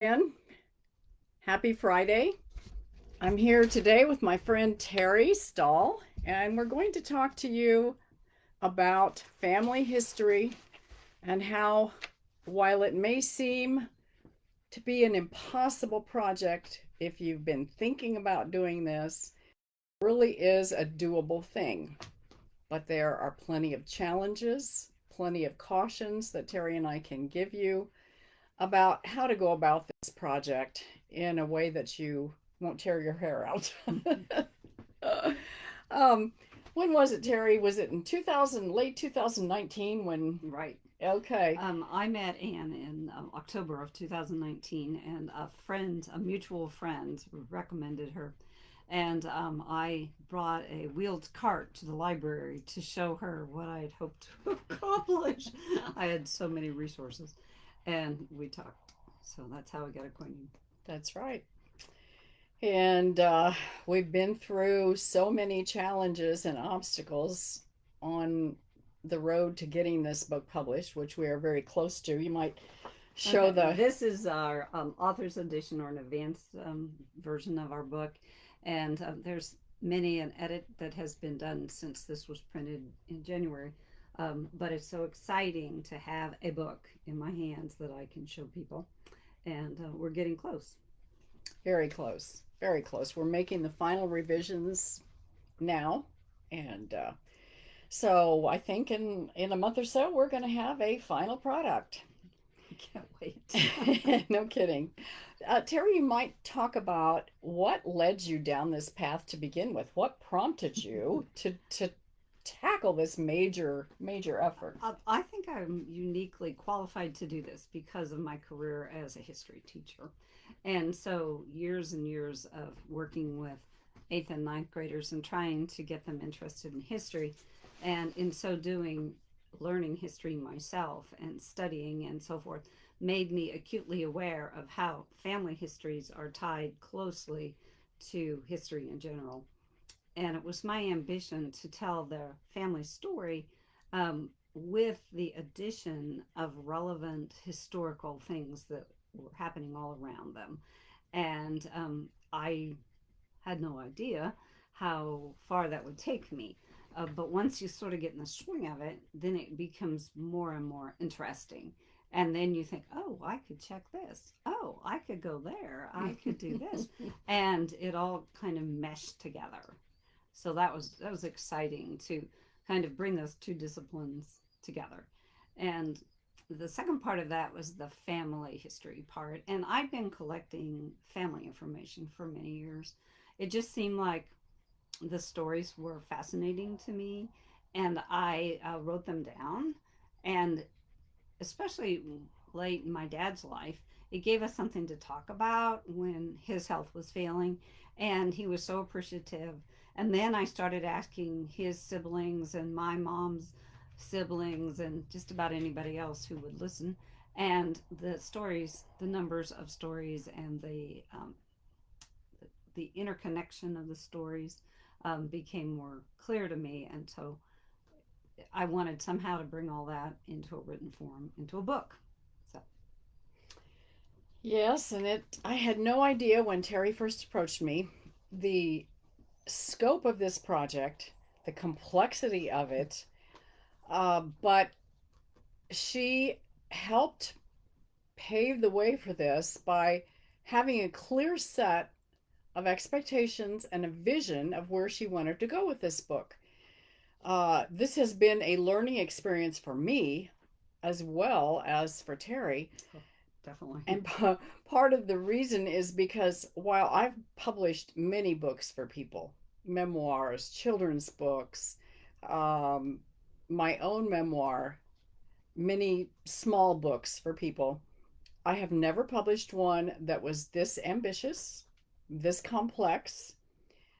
again. Happy Friday. I'm here today with my friend Terry Stahl, and we're going to talk to you about family history and how, while it may seem to be an impossible project if you've been thinking about doing this, it really is a doable thing. But there are plenty of challenges, plenty of cautions that Terry and I can give you about how to go about this project in a way that you won't tear your hair out. um, when was it, Terry? Was it in 2000, late 2019 when? Right. Okay. I met Anne in October of 2019, and a mutual friend, recommended her. And I brought a wheeled cart to the library to show her what I had hoped to accomplish. I had so many resources, and we talked. So that's how we got acquainted. That's right. And we've been through so many challenges and obstacles on the road to getting this book published, which we are very close to. You might show Okay, the. this is our author's edition or an advanced version of our book, and there's many an edit that has been done since this was printed in January. But it's so exciting to have a book in my hands that I can show people, and we're getting close. Very close. Very close. We're making the final revisions now. And so I think in a month or so, we're going to have a final product. I can't wait. No kidding. Terry, you might talk about what led you down this path to begin with. What prompted you to tackle this major effort? I think I'm uniquely qualified to do this because of my career as a history teacher. And so, years and years of working with eighth and ninth graders and trying to get them interested in history. And in so doing, learning history myself and studying and so forth made me acutely aware of how family histories are tied closely to history in general. And it was my ambition to tell their family story with the addition of relevant historical things that were happening all around them. And I had no idea how far that would take me. But once you sort of get in the swing of it, then it becomes more and more interesting. And then you think, oh, I could check this. Oh, I could go there. I could do this. And it all kind of meshed together. So that was exciting to kind of bring those two disciplines together. And the second part of that was the family history part. And I've been collecting family information for many years. It just seemed like the stories were fascinating to me, and I wrote them down. And especially late in my dad's life, it gave us something to talk about when his health was failing, and he was so appreciative. And then I started asking his siblings and my mom's siblings and just about anybody else who would listen. And the stories, the numbers of stories, and the interconnection of the stories became more clear to me. And so I wanted somehow to bring all that into a written form, into a book. So, Yes, and it I had no idea when Terry first approached me the scope of this project, the complexity of it, but she helped pave the way for this by having a clear set of expectations and a vision of where she wanted to go with this book. This has been a learning experience for me as well as for Terry. oh, definitely. And part of the reason is because while I've published many books for people, memoirs, children's books, um, my own memoir, many small books for people, I have never published one that was this ambitious, this complex,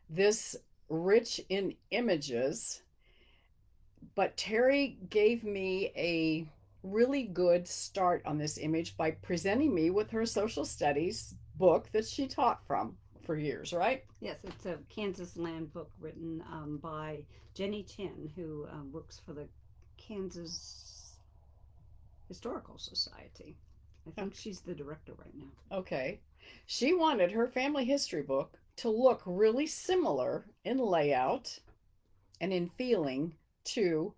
this rich in images. But Terry gave me a really good start on this image by presenting me with her social studies book that she taught from for years, right? Yes, it's a Kansas land book written by Jenny Chin, who works for the Kansas Historical Society. I think she's the director right now. Okay. She wanted her family history book to look really similar in layout and in feeling to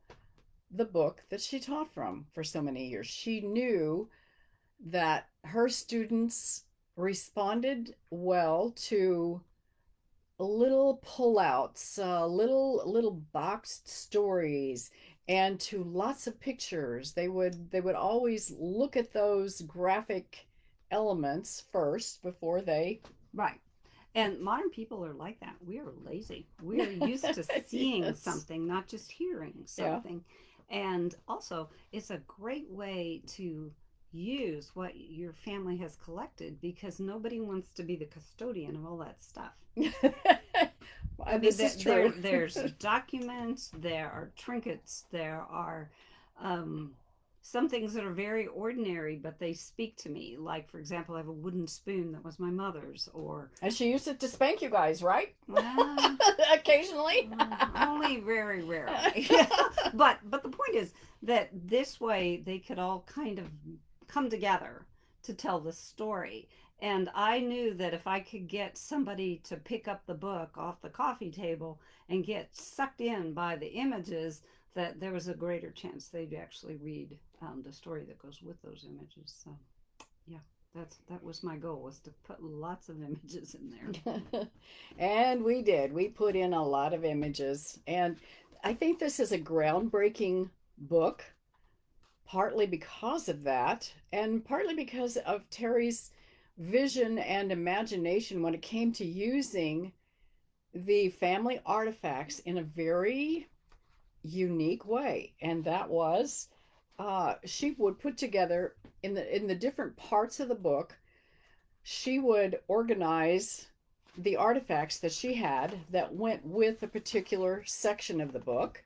the book that she taught from for so many years. She knew that her students responded well to little pullouts, little boxed stories, and to lots of pictures. They would always look at those graphic elements first before they. Right. And modern people are like that. We are lazy. We are used to seeing Yes. something, not just hearing Yeah. something. And also, it's a great way to use what your family has collected because nobody wants to be the custodian of all that stuff. I mean, This is true. there's documents, there are trinkets, there are um, some things that are very ordinary, but they speak to me. Like, for example, I have a wooden spoon that was my mother's, or And she used it to spank you guys, right? uh, Occasionally. only very rarely. But the point is that this way they could all kind of come together to tell the story. And I knew that if I could get somebody to pick up the book off the coffee table and get sucked in by the images, that there was a greater chance they'd actually read the story that goes with those images. So, yeah, that was my goal, was to put lots of images in there. And we did. We put in a lot of images. And I think this is a groundbreaking book, partly because of that, and partly because of Terry's vision and imagination when it came to using the family artifacts in a very unique way. And that was, she would put together in the different parts of the book, she would organize the artifacts that she had that went with a particular section of the book.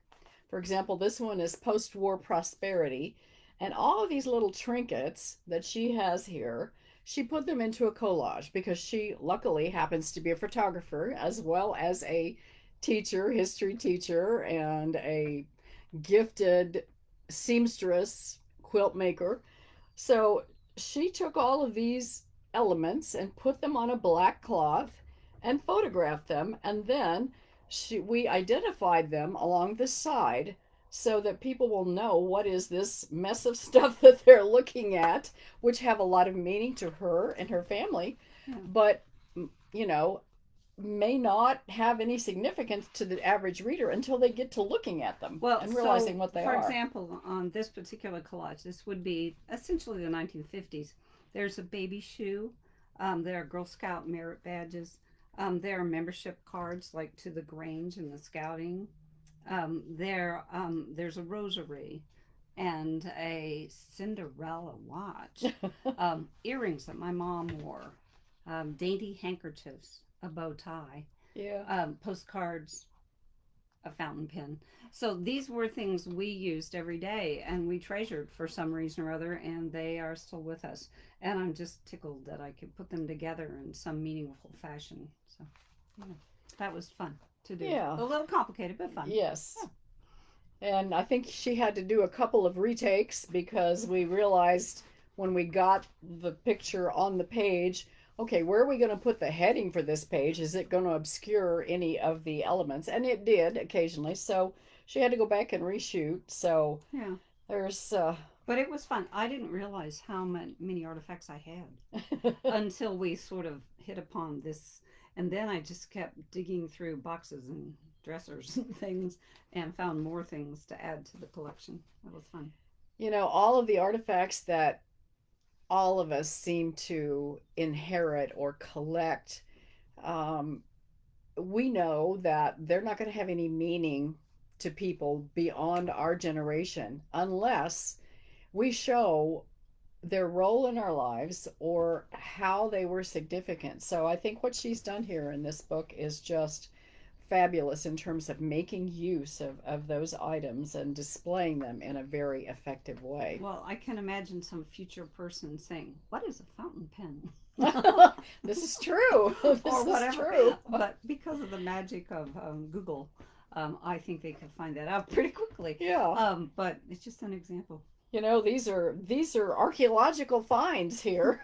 For example, this one is post war prosperity. And all of these little trinkets that she has here, she put them into a collage because she luckily happens to be a photographer as well as a teacher, history teacher, and a gifted seamstress, quilt maker. So she took all of these elements and put them on a black cloth and photographed them, and then we identified them along the side so that people will know what is this mess of stuff that they're looking at, which have a lot of meaning to her and her family, Yeah. but you know may not have any significance to the average reader until they get to looking at them Well, and so realizing what they for are. example, on this particular collage, this would be essentially the 1950s. There's a baby shoe. There are Girl Scout merit badges. There are membership cards like to the Grange and the Scouting. There's a rosary and a Cinderella watch, earrings that my mom wore, dainty handkerchiefs, a bow tie, Yeah. postcards, a fountain pen. So these were things we used every day and we treasured for some reason or other, and they are still with us. And I'm just tickled that I could put them together in some meaningful fashion. So, yeah, that was fun to do. Yeah. A little complicated, but fun. Yes. Yeah. And I think she had to do a couple of retakes because we realized when we got the picture on the page, okay, where are we going to put the heading for this page? Is it going to obscure any of the elements? And it did occasionally. So she had to go back and reshoot. So Yeah. there's, But it was fun. I didn't realize how many artifacts I had until we sort of hit upon this. And then I just kept digging through boxes and dressers and things and found more things to add to the collection. That was fun. all of the artifacts that all of us seem to inherit or collect, um, we know that they're not going to have any meaning to people beyond our generation unless we show their role in our lives or how they were significant. So I think what she's done here in this book is just fabulous in terms of making use of those items and displaying them in a very effective way. Well, I can imagine some future person saying, "What is a fountain pen?" This is true. This or is whatever. true. But because of the magic of Google, I think they could find that out pretty quickly. Yeah. But it's just an example. these are archaeological finds here,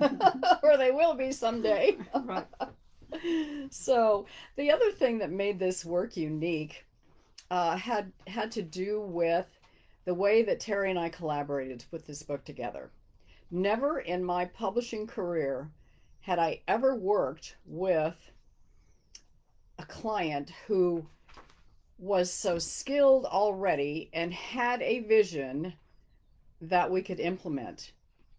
or they will be someday. Right. So the other thing that made this work unique had to do with the way that Terry and I collaborated to put this book together. Never in my publishing career had I ever worked with a client who was so skilled already and had a vision that we could implement.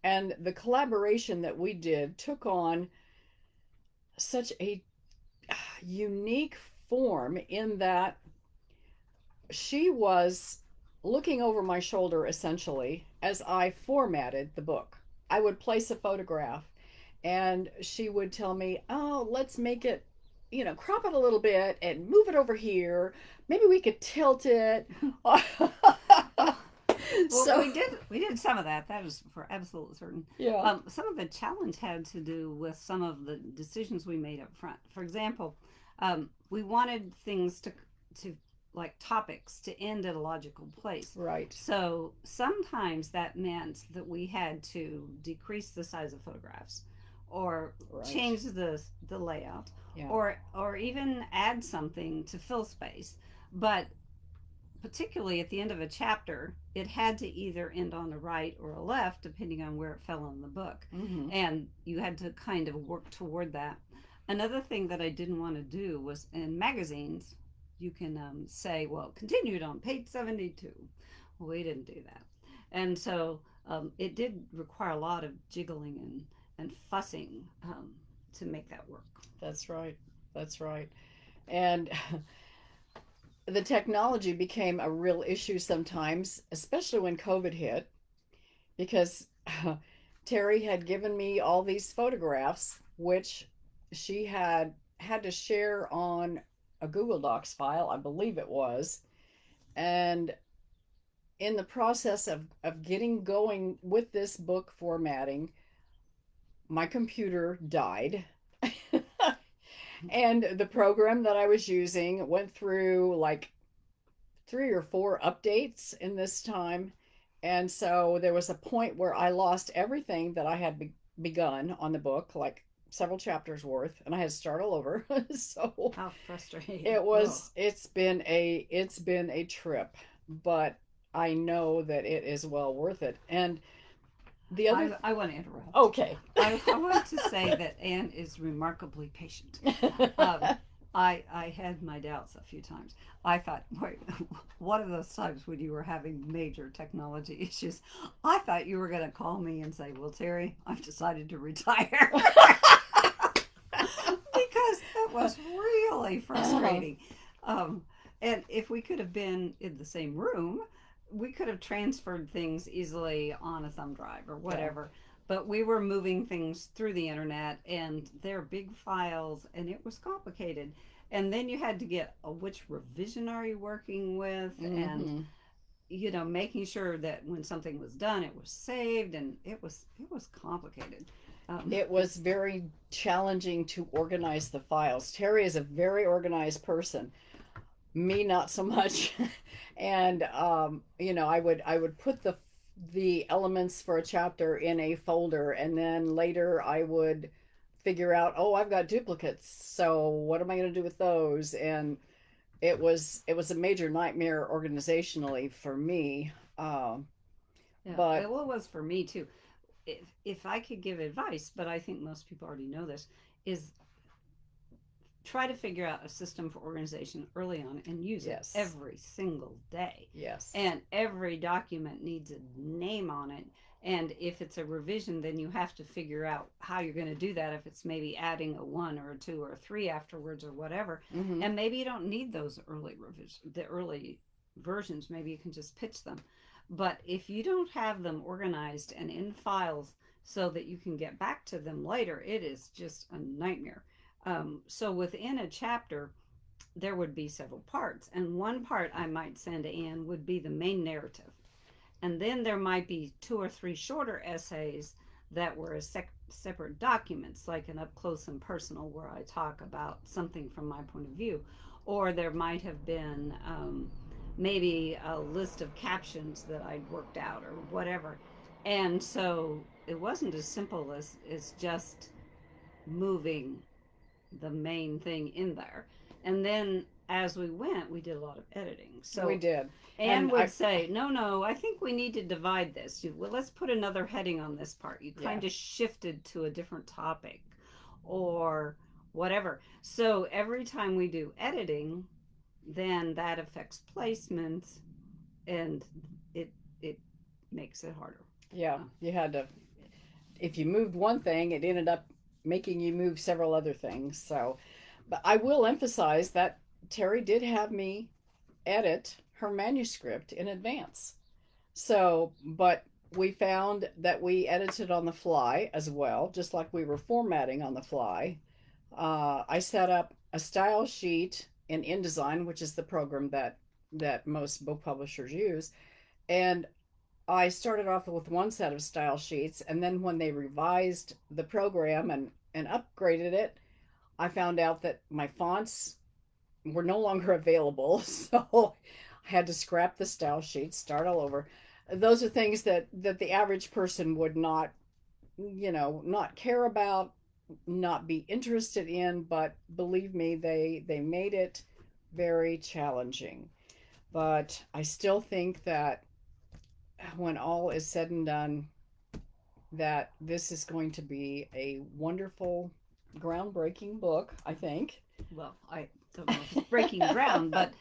And the collaboration that we did took on such a unique form in that she was looking over my shoulder essentially as I formatted the book. I would place a photograph and she would tell me, "Oh, let's make it, crop it a little bit and move it over here. Maybe we could tilt it." Oh, well, So, we did some of that. That is for absolute certain. yeah, Some of the challenge had to do with some of the decisions we made up front. For example, we wanted things to like topics to end at a logical place. right, So sometimes that meant that we had to decrease the size of photographs, or right. change the layout, Yeah. or even add something to fill space. But particularly at the end of a chapter, it had to either end on the right or a left, depending on where it fell in the book. Mm-hmm. And you had to kind of work toward that. Another thing that I didn't want to do was in magazines, you can say, well, continued on page 72. Well, we didn't do that. And so it did require a lot of jiggling and fussing to make that work. That's right. That's right. And the technology became a real issue sometimes, especially when COVID hit, because Terry had given me all these photographs, which she had to share on a Google Docs file, I believe it was. And in the process of getting going with this book formatting, my computer died. And the program that I was using went through like 3 or 4 updates in this time. And so there was a point where I lost everything that I had begun on the book, like several chapters worth, and I had to start all over. So How frustrating. it Oh, was it's been a trip, but I know that it is well worth it. And the other I want to interrupt. okay. I want to say that Anne is remarkably patient. Um, I had my doubts a few times. I thought, wait, one of those times when you were having major technology issues, I thought you were going to call me and say, well, Terry, I've decided to retire. Because it was really Uh-huh. frustrating. Um, and if we could have been in the same room, we could have transferred things easily on a thumb drive or Yeah. whatever. But we were moving things through the internet, and they're big files, and it was complicated. And then you had to get which revision are you working with, and Mm-hmm. making sure that when something was done, it was saved, and it was complicated. It was very challenging to organize the files. Terry is a very organized person. Me, not so much. And I would put the elements for a chapter in a folder, and then later I would figure out, oh, I've got duplicates. So what am I going to do with those? And it was a major nightmare organizationally for me. Yeah, But well, it was for me too. If I could give advice, but I think most people already know this, is try to figure out a system for organization early on and use it yes, every single day. yes. And every document needs a name on it. And if it's a revision, then you have to figure out how you're going to do that. If it's maybe adding a one or a two or a three afterwards or whatever. Mm-hmm. And maybe you don't need those early revisions, the early versions. Maybe you can just pitch them. But if you don't have them organized and in files so that you can get back to them later, it is just a nightmare. So within a chapter, there would be several parts, and one part I might send in would be the main narrative, and then there might be two or three shorter essays that were separate documents, like an up close and personal, where I talk about something from my point of view, or there might have been maybe a list of captions that I'd worked out or whatever. And so it wasn't as simple as just moving the main thing in there. And then as we went, we did a lot of editing. We So did. Anne And would say, "No, no, I think we need to divide this. Well, let's put another heading on this part." You yeah. kind of shifted to a different topic or whatever. So every time we do editing, then that affects placement, and it makes it harder. Yeah, Uh, you had to, if you moved one thing, it ended up making you move several other things. So, but I will emphasize that Terry did have me edit her manuscript in advance. So, but we found that we edited on the fly as well, just like we were formatting on the fly. I set up a style sheet in InDesign, which is the program that most book publishers use, and I started off with one set of style sheets, and then when they revised the program and upgraded it, I found out that my fonts were no longer available, so I had to scrap the style sheet, start all over. Those are things that the average person would not, not care about, not be interested in, but believe me, they made it very challenging. But I still think that when all is said and done, that this is going to be a wonderful, groundbreaking book, I think. well, I don't know if it's breaking ground, but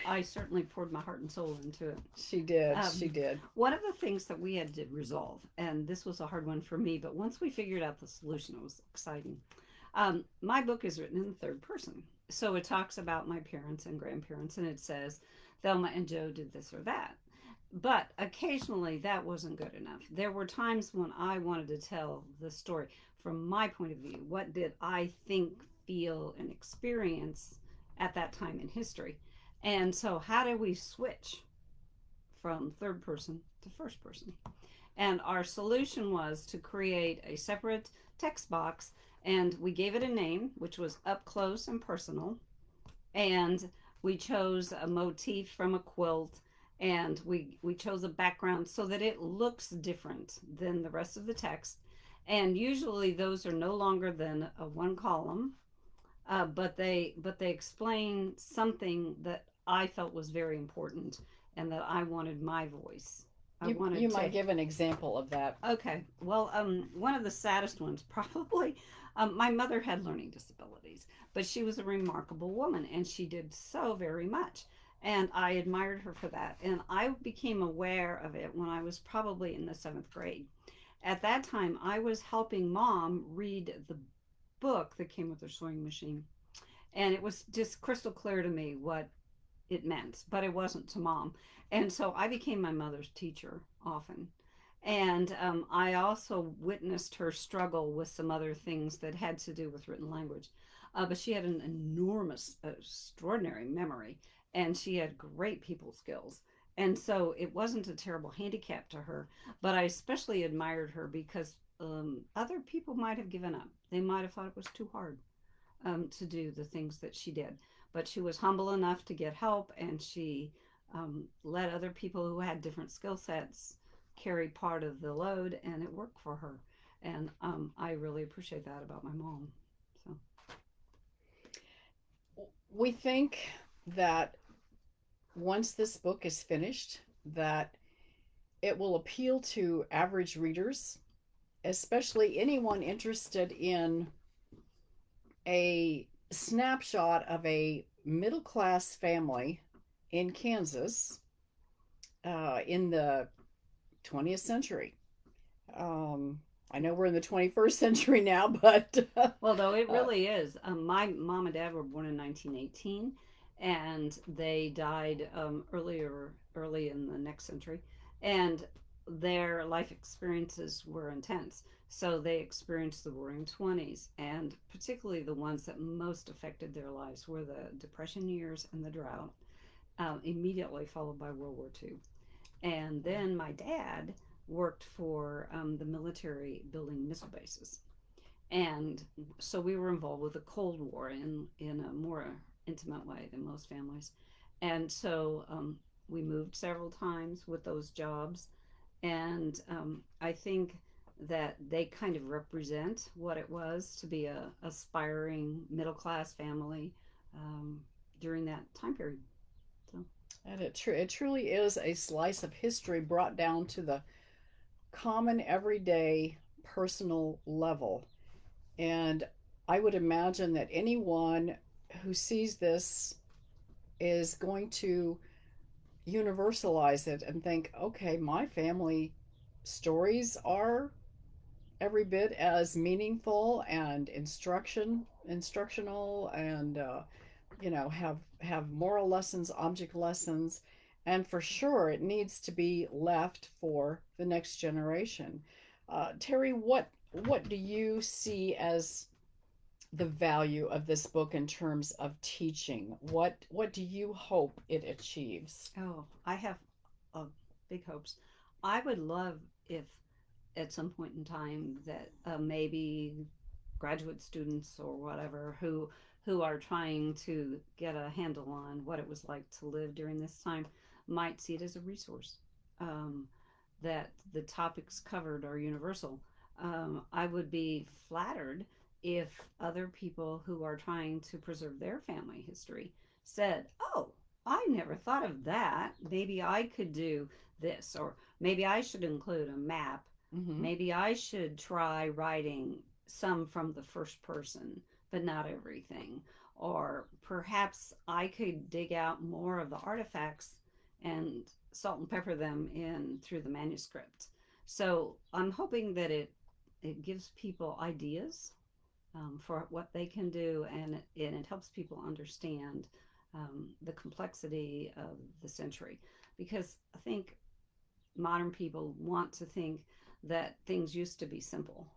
I certainly poured my heart and soul into it. She did. She Um, did. One of the things that we had to resolve, and this was a hard one for me, but once we figured out the solution, it was exciting. My book is written in the third person. So it talks about my parents and grandparents, and it says Thelma and Joe did this or that. But occasionally that wasn't good enough. There were times when I wanted to tell the story from my point of view. What did I think, feel, and experience at that time in history? And so, how do we switch from third person to first person? And our solution was to create a separate text box, and we gave it a name, which was Up Close and Personal. And we chose a motif from a quilt, and we chose a background so that it looks different than the rest of the text. And usually those are no longer than a one column, but they explain something that I felt was very important and that I wanted my voice. I You wanted to. might give an example of that. Okay. Well, one of the saddest ones probably. My mother had learning disabilities, but she was a remarkable woman, and she did so very much. And I admired her for that. And I became aware of it when I was probably in the seventh grade. At that time, I was helping mom read the book that came with her sewing machine, and it was just crystal clear to me what it meant, but it wasn't to mom. And so I became my mother's teacher often. And I also witnessed her struggle with some other things that had to do with written language. But she had an enormous, extraordinary memory, and she had great people skills. And so it wasn't a terrible handicap to her, but I especially admired her because other people might have given up. They might have thought it was too hard to do the things that she did. But she was humble enough to get help, and she let other people who had different skill sets carry part of the load, and it worked for her. And I really appreciate that about my mom. So, We think that once this book is finished, that it will appeal to average readers, especially anyone interested in a snapshot of a middle class family in Kansas in the 20th century. Um, I know we're in the 21st century now, but well, though it really is. My mom and dad were born in 1918, and they died early in the next century, and their life experiences were intense. So they experienced the Roaring Twenties, and particularly the ones that most affected their lives were the Depression years and the drought, immediately followed by World War II. And then my dad worked for the military building missile bases, and so we were involved with the Cold War in a more intimate way than most families. And so we moved several times with those jobs, and I think that they kind of represent what it was to be a aspiring middle class family um, during that time period. So, And it truly is a slice of history brought down to the common everyday personal level. And I would imagine that anyone who sees this is going to universalize it and think, okay, my family stories are every bit as meaningful and instructional and have moral lessons, object lessons, and for sure it needs to be left for the next generation. Terry, what do you see as the value of this book in terms of teaching? What do you hope it achieves? oh, I have big hopes. I would love if at some point in time that maybe graduate students or whatever who are trying to get a handle on what it was like to live during this time might see it as a resource. Um, that the topics covered are universal. I would be flattered if other people who are trying to preserve their family history said, "Oh, I never thought of that. Maybe I could do this, or maybe I should include a map. Mm-hmm. Maybe I should try writing some from the first person, but not everything. Or perhaps I could dig out more of the artifacts and salt and pepper them in through the manuscript." So I'm hoping that it gives people ideas for what they can do, and it helps people understand the complexity of the century. Because I think modern people want to think that things used to be simple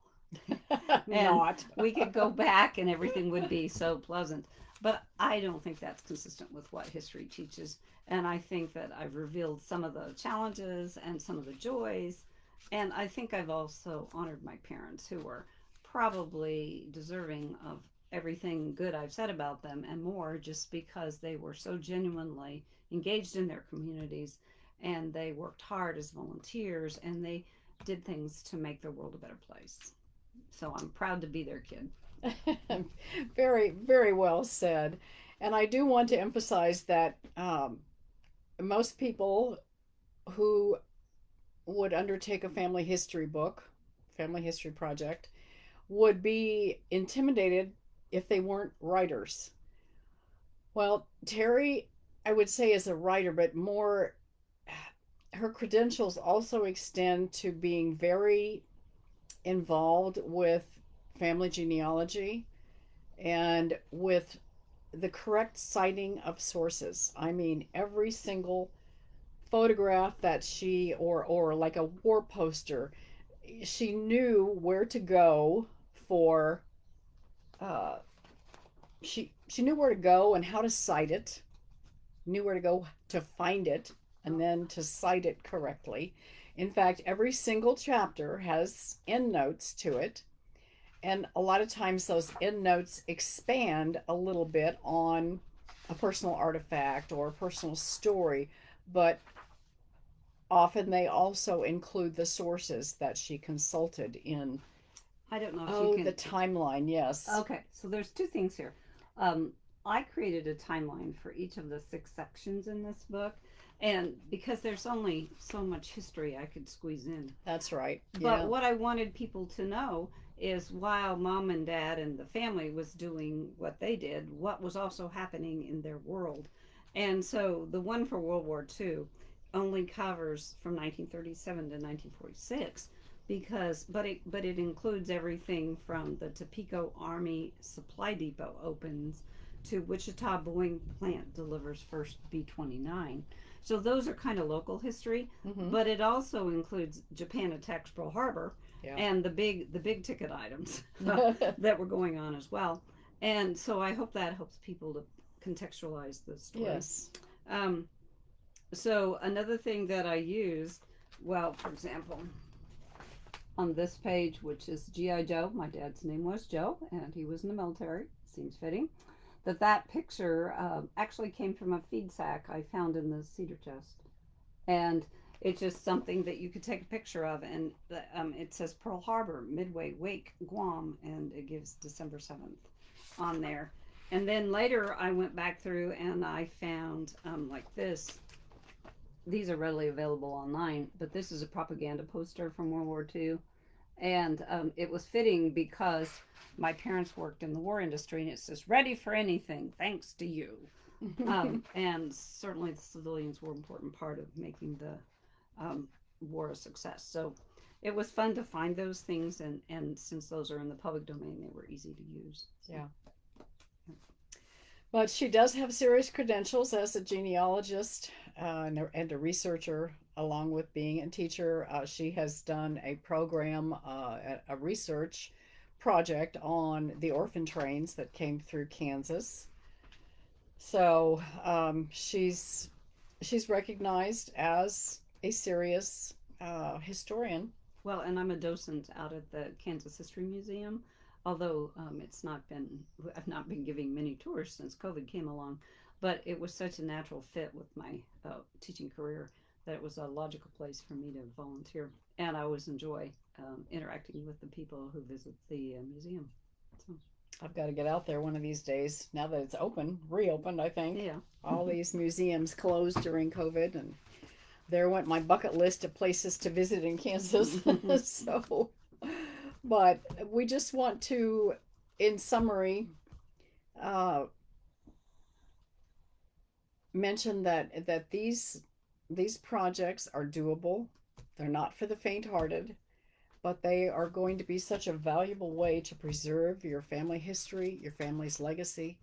and Not. we could go back and everything would be so pleasant. But I don't think that's consistent with what history teaches. And I think that I've revealed some of the challenges and some of the joys. And I think I've also honored my parents, who were probably deserving of everything good I've said about them and more, just because they were so genuinely engaged in their communities, and they worked hard as volunteers, and they did things to make the world a better place. So I'm proud to be their kid. Very, very well said. And I do want to emphasize that most people who would undertake a family history book, family history project, would be intimidated if they weren't writers. Well, Terry, I would say, is a writer, but more, her credentials also extend to being very involved with family genealogy and with the correct citing of sources. I mean, every single photograph that she or like a war poster, she knew where to go for uh she knew where to go and how to cite it, knew where to go to find it, and then to cite it correctly. In fact, every single chapter has endnotes to it, and a lot of times those endnotes expand a little bit on a personal artifact or a personal story, but often they also include the sources that she consulted in. I don't know if you Oh, the can. timeline, yes. Okay, so there's two things here. Um, I created a timeline for each of the six sections in this book, and because there's only so much history I could squeeze in. That's right. But Yeah. what I wanted people to know is, while mom and dad and the family was doing what they did, what was also happening in their world. And so the one for World War II only covers from 1937 to 1946, because but it includes everything from the Topeka Army Supply Depot opens to Wichita Boeing plant delivers first B-29. So those are kind of local history, Mm-hmm. but it also includes Japan attacks Pearl Harbor Yeah. and the big ticket items that were going on as well. And so I hope that helps people to contextualize the story. Yes. Um, so another thing that I used, well, for example, on this page, which is G.I. Joe, my dad's name was Joe, and he was in the military. Seems fitting. that picture actually came from a feed sack I found in the cedar chest, and it's just something that you could take a picture of, and it says Pearl Harbor, Midway, Wake, Guam, and it gives December 7th on there. And then later I went back through and I found like this. These are readily available online, but this is a propaganda poster from World War II. And it was fitting because my parents worked in the war industry, and it says, "Ready for anything, thanks to you." And certainly the civilians were an important part of making the war a success. So it was fun to find those things, and since those are in the public domain, they were easy to use. So, Yeah. But she does have serious credentials as a genealogist and a researcher, along with being a teacher. She has done a program, a research project on the orphan trains that came through Kansas. So she's recognized as a serious historian. well, and I'm a docent out at the Kansas History Museum. Although I've not been giving many tours since COVID came along, but it was such a natural fit with my teaching career that it was a logical place for me to volunteer, and I always enjoy interacting with the people who visit the museum. So, I've got to get out there one of these days now that it's reopened, I think. yeah. All these museums closed during COVID, and there went my bucket list of places to visit in Kansas. So, but we just want to, in summary, uh, mention that these projects are doable. They're not for the faint-hearted, but they are going to be such a valuable way to preserve your family history, your family's legacy.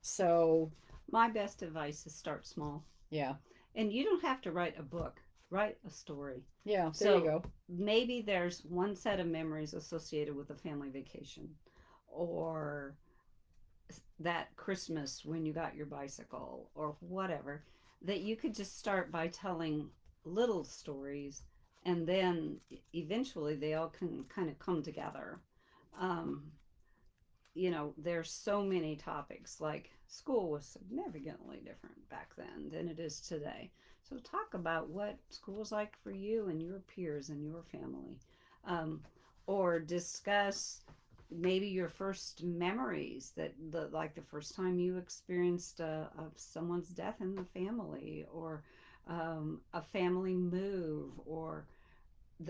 So, My best advice is start small. yeah, And you don't have to write a book, write a story. yeah, there you So go. maybe there's one set of memories associated with a family vacation, or that Christmas when you got your bicycle, or whatever, that you could just start by telling little stories, and then eventually they all can kind of come together. Um, there's so many topics. Like, school was significantly different back then than it is today. So talk about what school was like for you and your peers and your family, um, or discuss maybe your first memories, that the first time you experienced someone's death in the family, or a family move, or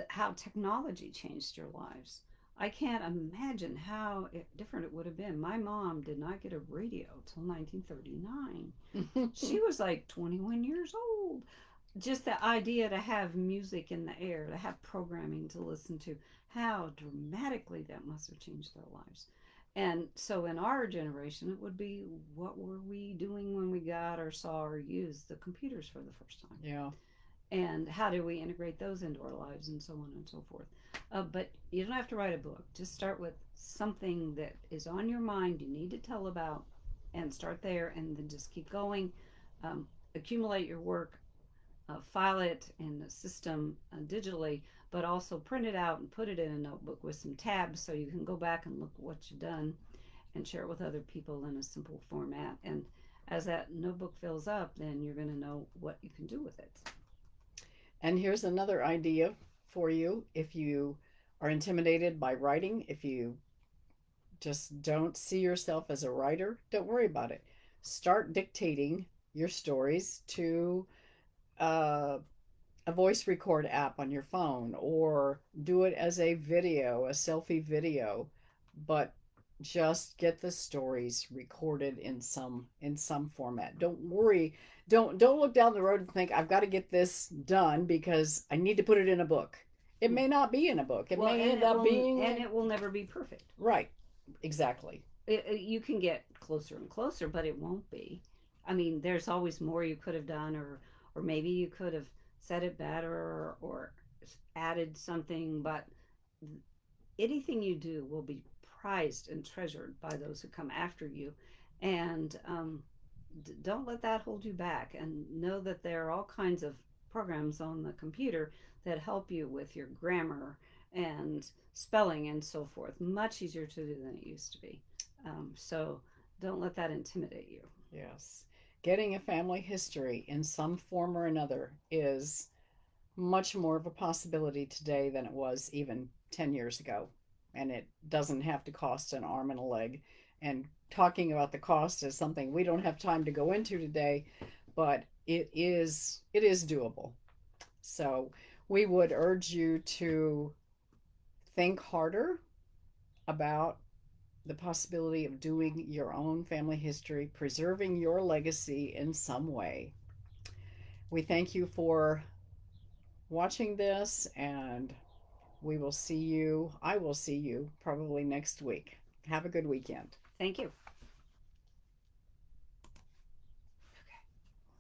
how technology changed your lives. I can't imagine how different it would have been. My mom did not get a radio till 1939. She was like 21 years old. Just the idea to have music in the air, to have programming to listen to, how dramatically that must have changed their lives. And so in our generation, it would be, what were we doing when we got or saw or used the computers for the first time? Yeah. And how do we integrate those into our lives, and so on and so forth. But you don't have to write a book. Just start with something that is on your mind you need to tell about, and start there, and then just keep going. Accumulate your work, file it in the system digitally, but also print it out and put it in a notebook with some tabs so you can go back and look at what you've done and share it with other people in a simple format. And as that notebook fills up, then you're going to know what you can do with it. And here's another idea for you. If you are intimidated by writing, if you just don't see yourself as a writer, don't worry about it. Start dictating your stories to uh, a voice record app on your phone, or do it as a video, a selfie video, but just get the stories recorded in some format. Don't worry. Don't look down the road and think I've got to get this done because I need to put it in a book. It may not be in a book. It Well, may end up being and it will never be perfect. right. Exactly. You can get closer and closer, but it won't be. I mean, there's always more you could have done, or maybe you could have said it better, or added something. But anything you do will be prized and treasured by those who come after you, and don't let that hold you back. And know that there are all kinds of programs on the computer that help you with your grammar and spelling and so forth. Much easier to do than it used to be. So Don't let that intimidate you. Yes. Getting a family history in some form or another is much more of a possibility today than it was even 10 years ago. And it doesn't have to cost an arm and a leg. And talking about the cost is something we don't have time to go into today, but it is doable. So we would urge you to think harder about the possibility of doing your own family history, preserving your legacy in some way. We thank you for watching this, and I will see you probably next week. Have a good weekend. Thank you.